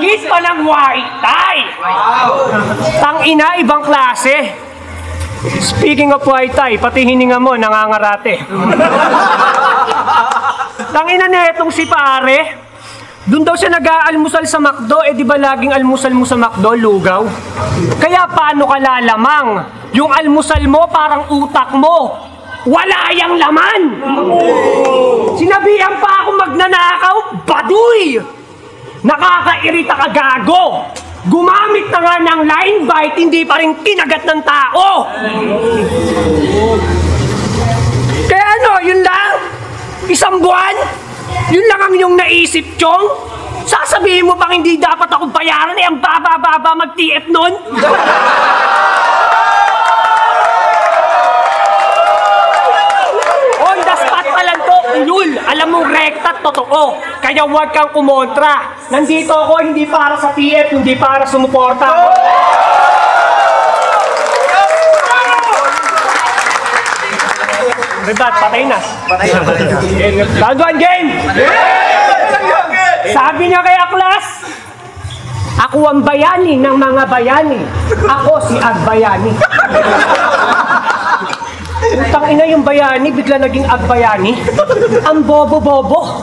Init pa ng white tie. Tangina, ibang klase. Speaking of white tie, pati hininga mo, nangangarate. Tangina na itong si pare. Doon daw siya nag-aalmusal sa McDo, di ba laging almusal mo sa McDo, lugaw? Kaya paano ka lalamang? Yung almusal mo parang utak mo. Wala yang laman! Sinabihan pa ako magnanakaw, baduy! Nakakairita ka, gago! Gumamit na nga ng line bite, hindi pa rin kinagat ng tao! Kaya ano, yun lang? Isang buwan? Yun lang ang inyong naisip, Chong? Sasabihin mo bang hindi dapat ako bayaran, ang baba-baba mag-TF nun? Ulul, alam mong rekta totoo, kaya huwag kang kumontra. Nandito ako hindi para sa TF, hindi para sumuporta. Ribat, patay na. Round 1 game! Sabi niya kay Aklas, ako ang bayani ng mga bayani. Ako si Agbayani. Utang ina yung bayani, bigla naging agbayani. Ang bobo-bobo.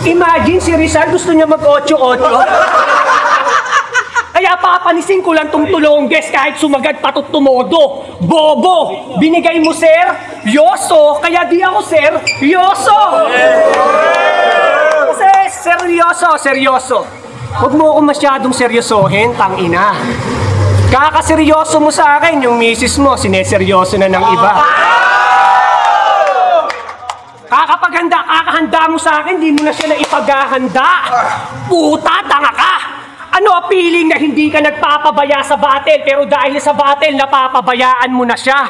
Imagine si Rizal gusto niya mag-8-8. Kaya papanisin ko lang tong tulongges kahit sumagat patot tumodo. Bobo! Binigay mo, sir? Yoso! Kaya di ako, sir? Yoso! Kasi seryoso. Huwag mo akong masyadong seryosohin, tang ina. Kakaseryoso mo sa akin, yung misis mo, sineseryoso na ng iba. Kakahanda mo sa akin, di mo na siya na ipaghahanda. Puta, tanga ka! Ano feeling na hindi ka nagpapabaya sa battle, pero dahil sa battle, napapabayaan mo na siya?